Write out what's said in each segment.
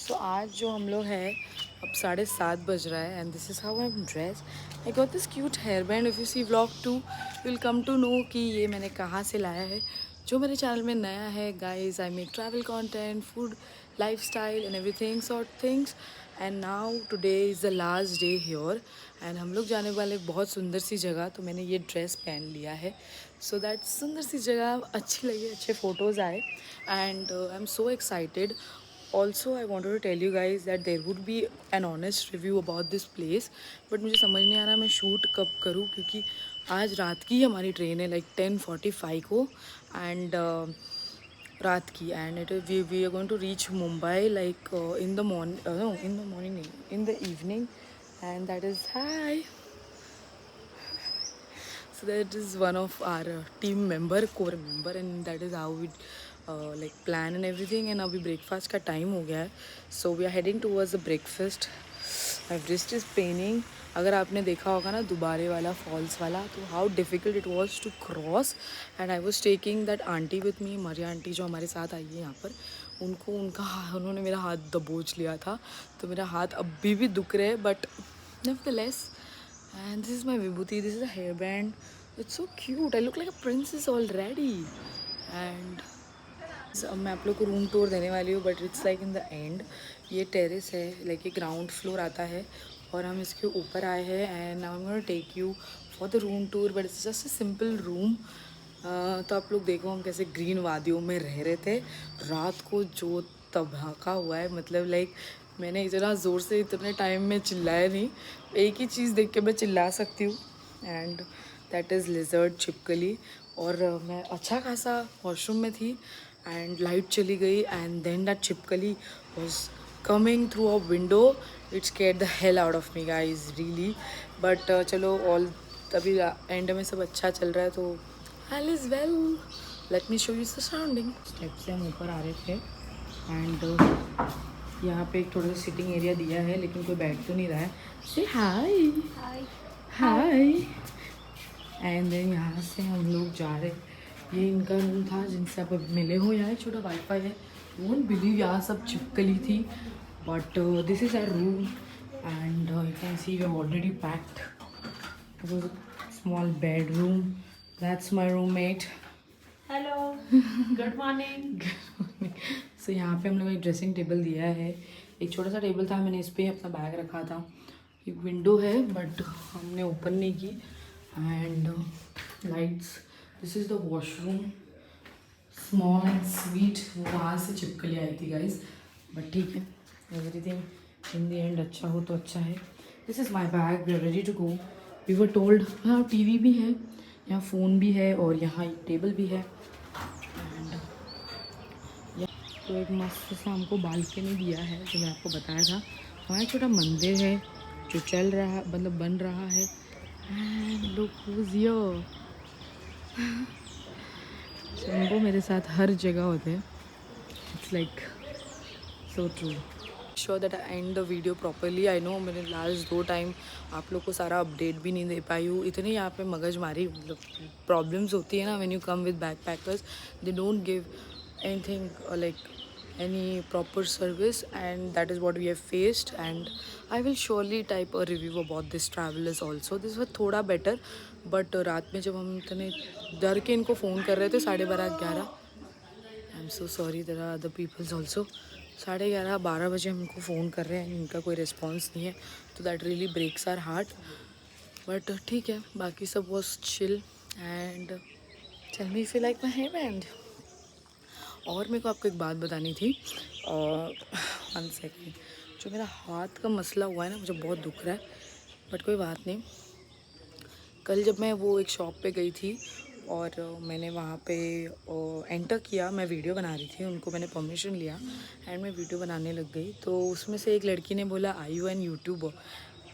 सो आज जो हम लोग हैं, अब 7:30 बज रहा है and this is how I am dress. I got this cute hair band. If you see vlog 2 will come to know कि ये मैंने कहाँ से लाया है। जो मेरे चैनल में नया है guys, I make travel content, food, lifestyle and everything sort things. And now today is the last day here and हम लोग जाने वाले बहुत सुंदर सी जगह, तो मैंने ये ड्रेस पहन लिया है सो दैट सुंदर सी जगह अच्छी लगे, अच्छे फ़ोटोज़ आए and I am so excited. Also, I wanted to tell you guys that there would be an honest review about this place, but मुझे समझ नहीं आ रहा मैं शूट कब करूँ, क्योंकि आज रात की हमारी ट्रेन है लाइक 10:45 को एंड रात की and we are going to reach Mumbai like in the morning, no in the morning नहीं, in the evening and that is high. So that is one of our team member, core member, and that is how we like plan and everything. And अभी breakfast का time हो गया है, so we are heading towards the breakfast. My wrist is paining. अगर आपने देखा होगा ना दुबारे वाला फॉल्स वाला, तो how difficult it was to cross. And I was taking that auntie with me, Maria aunty जो हमारे साथ आई है यहाँ पर, उन्होंने मेरा हाथ दबोच लिया था, तो मेरा हाथ अभी भी दुख रहा है, but nevertheless. And this is my vibhuti, this is a hairband. It's so cute, I look like a princess already. And अब मैं आप लोग को रूम टूर देने वाली हूँ, but it's like in the end. ये टेरेस है, लाइक ये ग्राउंड फ्लोर आता है और हम इसके ऊपर आए हैं and now I am gonna take you for the room tour. But it's just a simple room. तो आप लोग देखो हम कैसे ग्रीन वादियों में रह रहे थे. रात को जो तबाका हुआ है, मतलब लाइक मैंने इतना ज़ोर से इतने टाइम में चिल्लाया नहीं. एक ही चीज़ देख के मैं चिल्ला सकती हूँ एंड दैट इज़ लिजर्ड छिपकली. और मैं अच्छा खासा वॉशरूम में थी एंड लाइट चली गई एंड देन दैट छिपकली was coming through a window. It scared the hell out of me guys really. But चलो ऑल तभी एंड में सब अच्छा चल रहा है, तो all is well. Let me show you the surrounding. Step से हम ऊपर आ रहे थे एंड यहाँ पे एक थोड़ा सा सिटिंग एरिया दिया है, लेकिन कोई बैठ तो नहीं रहा है. से हाय हाय. एंड देन यहाँ से हम लोग जा रहे. ये इनका रूम था जिनसे आप मिले हो. यहाँ छोटा वाईफाई है. वोंट बिलीव यहाँ सब छिपकली थी, but this is our room and you can see we have already packed. Small bedroom. That's my roommate. Hello, good morning. So यहाँ पे हम लोग एक ड्रेसिंग टेबल दिया है. एक छोटा सा टेबल था, मैंने इस पर अपना बैग रखा था. एक विंडो है बट हमने ओपन नहीं की. And lights. This is the washroom. Small and sweet. वहाँ से छिपकली आई थी गाइज, बट ठीक है, एवरीथिंग इन द एंड अच्छा हो तो अच्छा है. This is my bag. We are ready to go. We were told. हाँ, टीवी भी है यहाँ, फ़ोन भी है और यहाँ एक टेबल भी है. तो एक मस्त सा हमको बालकनी दिया है जो मैं आपको बताया था. वहाँ एक छोटा मंदिर है जो चल रहा, मतलब बन रहा है. And look whose here. वो मेरे साथ हर जगह होते हैं. It's like so true. Sure that I and the video properly. I know मैंने लास्ट 2 टाइम आप लोग को सारा अपडेट भी नहीं दे पाई हूँ. इतने यहाँ पे मगजमारी, मतलब प्रॉब्लम्स होती है ना when you come with back packers. They don't give anything like any proper service, and that is what we have faced. And I will surely type a review about this travelers also. This was thoda better, but रात में जब हम इतने डर के इनको phone कर रहे थे 11:30-11, I am so sorry, there are other peoples also. 11:30-12 बजे हमको फ़ोन कर रहे हैं, इनका कोई रिस्पॉन्स नहीं है, तो that really breaks our heart. But ठीक है, बाकी सब was chill. And tell me if you like my hair band. और मेरे को आपको एक बात बतानी थी. 1 सेकेंड. जो मेरा हाथ का मसला हुआ है ना, मुझे बहुत दुख रहा है, बट कोई बात नहीं. कल जब मैं वो एक शॉप पे गई थी और मैंने वहाँ पे एंटर किया, मैं वीडियो बना रही थी, उनको मैंने परमिशन लिया एंड मैं वीडियो बनाने लग गई. तो उसमें से एक लड़की ने बोला, I you an YouTuber?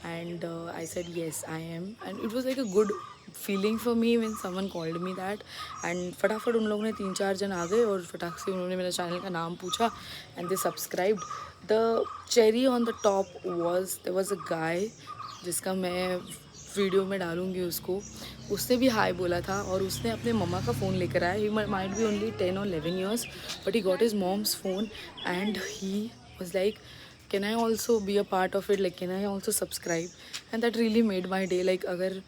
And I said yes I am. And it was like a good feeling for me when someone called me that. And फटाफट उन लोगों ने 3-4 जन आ गए और फटाक से उन्होंने मेरा चैनल का नाम पूछा and they subscribed. The cherry on the top was a guy जिसका मैं वीडियो में डालूँगी उसको. उसने भी हाय बोला था और उसने अपने मम्मा का फ़ोन लेकर आया. He might be only 10 or 11 years, but he got his mom's phone and he was like, can I also be a part of it, like can I also subscribe? And that really made my day. Like अगर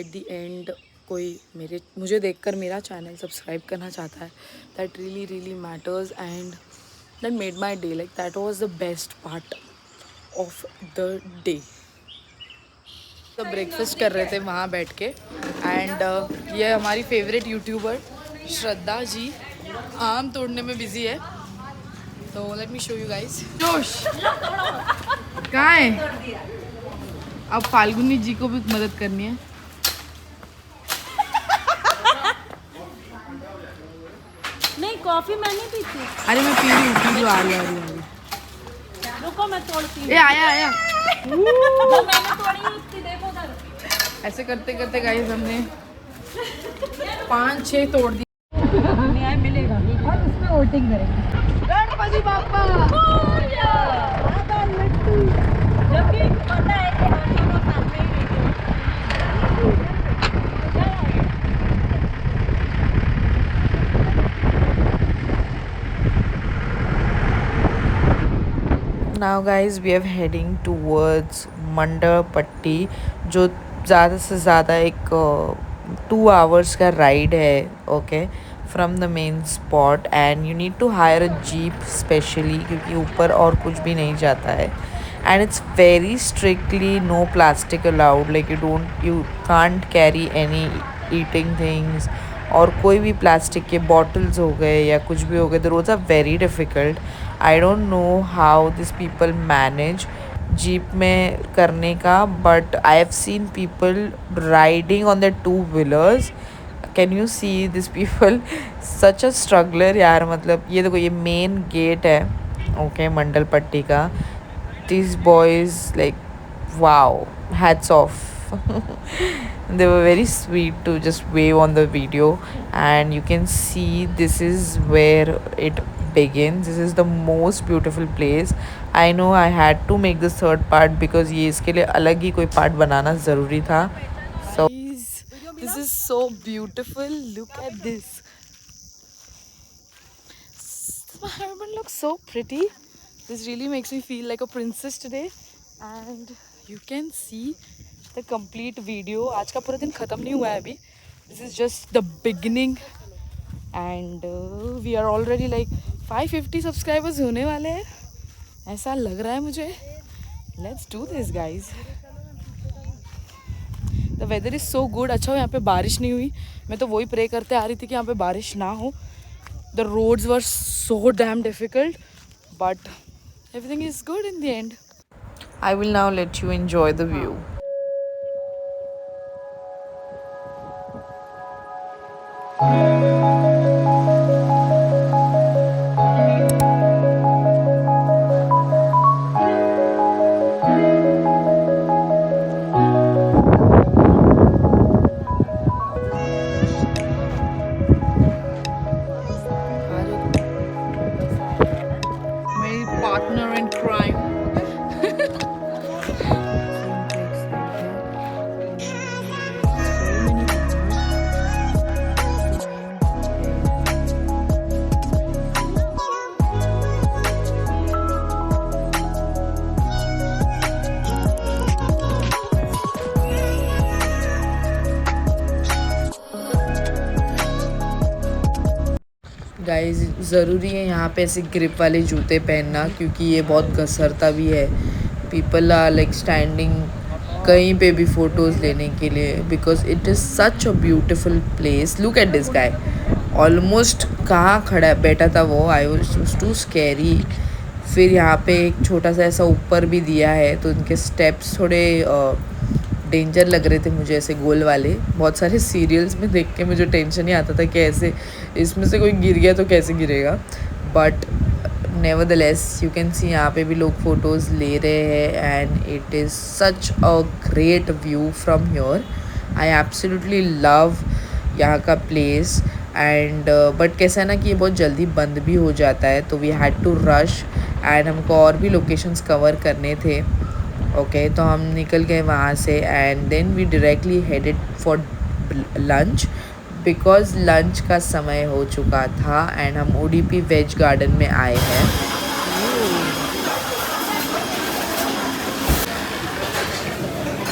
at the end कोई मुझे देखकर मेरा channel subscribe करना चाहता है, that really matters, and that made my day. Like that was the best part of the day. तो breakfast कर रहे थे वहाँ बैठ के, एंड ये हमारी फेवरेट यूट्यूबर श्रद्धा जी आम तोड़ने में बिजी है. तो let me show you guys. जोश कहाँ है? अब फाल्गुनी जी को भी मदद करनी है. नहीं कॉफी मैं नहीं पीती. अरे मैं पी रही हूँ. आ रही. रुको मैं तोड़ती हूँ. ए आया. जो मैंने तोड़ी है उसकी देखो उधर. ऐसे करते करते गाइस हमने 5-6 तोड़ दी. न्याय मिलेगा और उसमें वोटिंग करेंगे. गणपति बाप्पा. जबकि पता है कि हम दोनों सामने ही रहते हैं. Now guys we are heading towards मंडरपट्टी, जो ज़्यादा से ज़्यादा एक 2 hours का राइड है. Okay, from the main spot, and you need to hire a jeep specially, क्योंकि ऊपर और कुछ भी नहीं जाता है. And it's very strictly no plastic allowed. Like you can't carry any eating things, और कोई भी प्लास्टिक के बॉटल्स हो गए या कुछ भी हो गए. The roads are very difficult. I don't know how this people manage jeep में करने का, but I have seen people riding on the 2 wheelers. Can you see this people? Such a struggler यार. मतलब ये देखो, ये मेन गेट है okay Mandalpatti का. This boys like wow, hats off. They were very sweet to just wave on the video, and you can see this is where it begins. This is the most beautiful place. I know I had to make this third part because ये इसके लिए अलग ही कोई part बनाना ज़रूरी था. So this is so beautiful. Look at this. My husband looks so pretty. This really makes me feel like a princess today. And you can see the complete video. आज का पूरा दिन ख़त्म नहीं हुआ है अभी. This is just the beginning. And we are already like 550 subscribers होने वाले हैं, ऐसा लग रहा है मुझे. Let's do this guys. The weather is so good. अच्छा यहाँ पे बारिश नहीं हुई. मैं तो वही प्रे करते आ रही थी कि यहाँ पे बारिश ना हो. The roads were so damn difficult, but everything is good in the end. I will now let you enjoy the view. My partner in crime. Guys ज़रूरी है यहाँ पे ऐसे ग्रिप वाले जूते पहनना, क्योंकि ये बहुत घसरता भी है. पीपल आर लाइक स्टैंडिंग कहीं पे भी फ़ोटोज़ लेने के लिए, because it is such a beautiful place. Look at this guy. Almost कहाँ खड़ा बैठा था वो. I was too scary. फिर यहाँ पे एक छोटा सा ऐसा ऊपर भी दिया है, तो उनके स्टेप्स थोड़े डेंजर लग रहे थे मुझे, ऐसे गोल वाले. बहुत सारे सीरियल्स में देख के मुझे टेंशन ही आता था कि ऐसे इसमें से कोई गिर गया तो कैसे गिरेगा. बट नेवरदलेस यू कैन सी यहाँ पे भी लोग फ़ोटोज़ ले रहे हैं, and it is such a great view from here. I absolutely love यहाँ का प्लेस. एंड बट कैसा है ना कि ये बहुत जल्दी बंद भी हो जाता है, तो we had to rush, and हमको और भी लोकेशंस कवर करने थे. ओके, तो हम निकल गए वहाँ से, and then we directly headed for lunch, because lunch का समय हो चुका था. एंड हम ODP वेज गार्डन में आए हैं.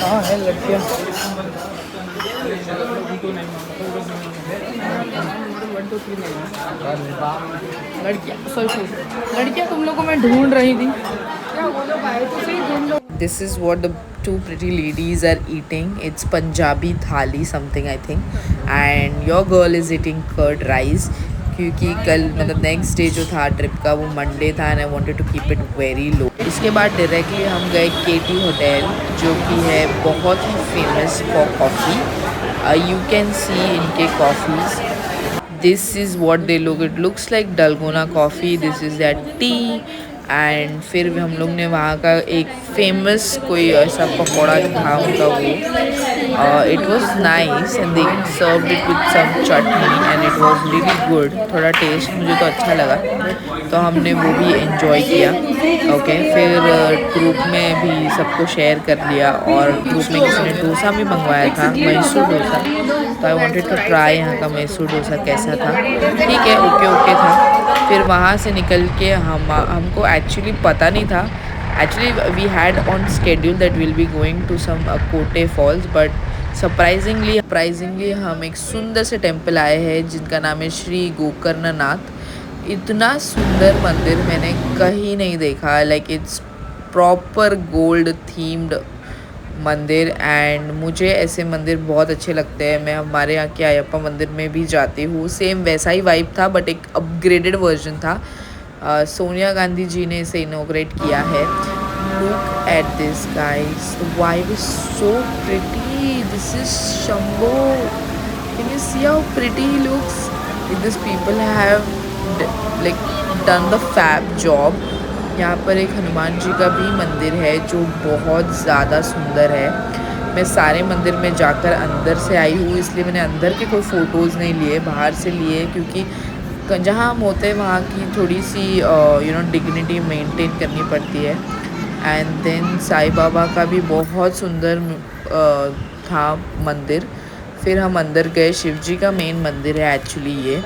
हाँ है लड़कियाँ। लड़कियाँ लड़कियाँ तुम लोग को मैं ढूंढ रही थी। क्या वो लोग आए तो सही ढूंढ लो। This is what the two pretty ladies are eating. It's Punjabi thali something I think, and your girl is eating curd rice. क्योंकि कल मतलब नेक्स्ट डे जो था ट्रिप का वो मंडे था and I wanted to keep it very low. इसके बाद डायरेक्टली हम गए केटी होटल जो कि है बहुत ही famous for coffee. You can see इनके coffees. This is what they look, it looks like dalgona coffee. This is that tea. And फिर हम लोग ने वहाँ का एक फेमस कोई ऐसा पकौड़ा था उनका वो, it was nice and they served it with some chutney and it was really good. थोड़ा टेस्ट मुझे तो अच्छा लगा तो हमने वो भी एंजॉय किया। ओके फिर ग्रुप में भी सबको शेयर कर लिया और ग्रुप में किसी ने डोसा भी मंगवाया था, मैसूर डोसा। तो आई वांटेड टू ट्राई यहाँ का मैसूर डोसा कैसा था। ठीक है, ओके ओके था। फिर वहाँ से निकल के हमको एक्चुअली पता नहीं था। Actually we had on schedule that will be going to some कोटे फॉल्स, बट सरप्राइजिंगली हम एक सुंदर से टेम्पल आए हैं जिनका नाम है श्री गोकर्णनाथ। इतना सुंदर मंदिर मैंने कहीं नहीं देखा। Like it's proper gold themed मंदिर एंड मुझे ऐसे मंदिर बहुत अच्छे लगते हैं। मैं हमारे यहाँ के अयप्पा मंदिर में भी जाती हूँ, सेम वैसा ही वाइब था बट एक अपग्रेडेड वर्जन था। सोनिया गांधी जी ने इसे इनोग्रेट किया है। Look at this guys, the vibe is so pretty. This is Shambho, can you see how pretty he looks? This people have like done the fab job. यहाँ पर एक हनुमान जी का भी मंदिर है जो बहुत ज़्यादा सुंदर है। मैं सारे मंदिर में जाकर अंदर से आई हूँ, इसलिए मैंने अंदर के कोई फ़ोटोज़ नहीं लिए, बाहर से लिए, क्योंकि जहाँ हम होते हैं वहाँ की थोड़ी सी डिग्निटी मेंटेन करनी पड़ती है। एंड देन साईं बाबा का भी बहुत सुंदर था मंदिर। फिर हम अंदर गए, शिव जी का मेन मंदिर है एक्चुअली ये,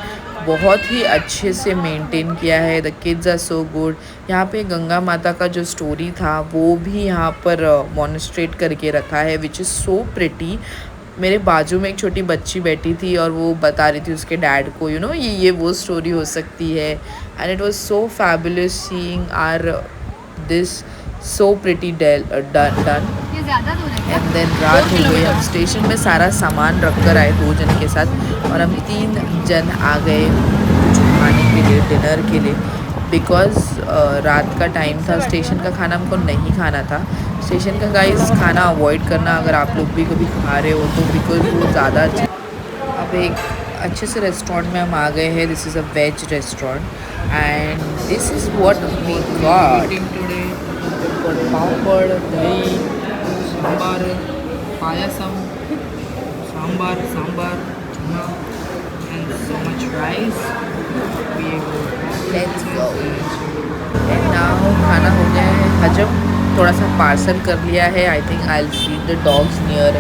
बहुत ही अच्छे से मेंटेन किया है। The kids are so good. यहाँ पे गंगा माता का जो स्टोरी था वो भी यहाँ पर मॉनिस्ट्रेट करके रखा है, विच इज़ सो प्रिटी। मेरे बाजू में एक छोटी बच्ची बैठी थी और वो बता रही थी उसके डैड को ये वो स्टोरी हो सकती है। And it was so fabulous seeing our this so pretty done. And then रात हो गई, हम स्टेशन में सारा सामान रख कर आए 2 जन के साथ और हम 3 जन आ गए कुछ खाने के लिए, डिनर के लिए। बिकॉज़ रात का टाइम था, स्टेशन का खाना हमको नहीं खाना था। स्टेशन का गाइस खाना अवॉइड करना अगर आप लोग भी कभी खा रहे हो तो, बिकॉज़ वो ज़्यादा अच्छा। अब एक अच्छे से रेस्टोरेंट में हम आ गए हैं। This is a veg restaurant and this is what we got today. Papad, dahi, sambar, payasam, sambar chana and so much rice. Let's go. And now खाना हो गया है हजम। थोड़ा सा पार्सल कर लिया है। I think I will feed the dogs near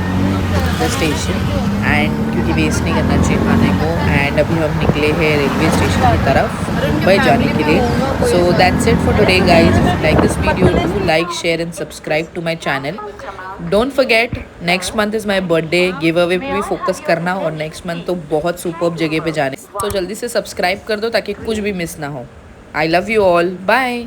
the station and क्योंकि वेस्ट नहीं करना चाहिए खाने को। एंड अभी हम निकले हैं रेलवे स्टेशन की तरफ मुंबई जाने के लिए। So that's it for today guys. If you like this video do like, share and subscribe to my channel. Don't forget next month is my birthday. Giveaway पे भी फोकस करना और next month तो बहुत superb जगह पे जाने, तो जल्दी से सब्सक्राइब कर दो ताकि कुछ भी मिस ना हो। I love you all, bye.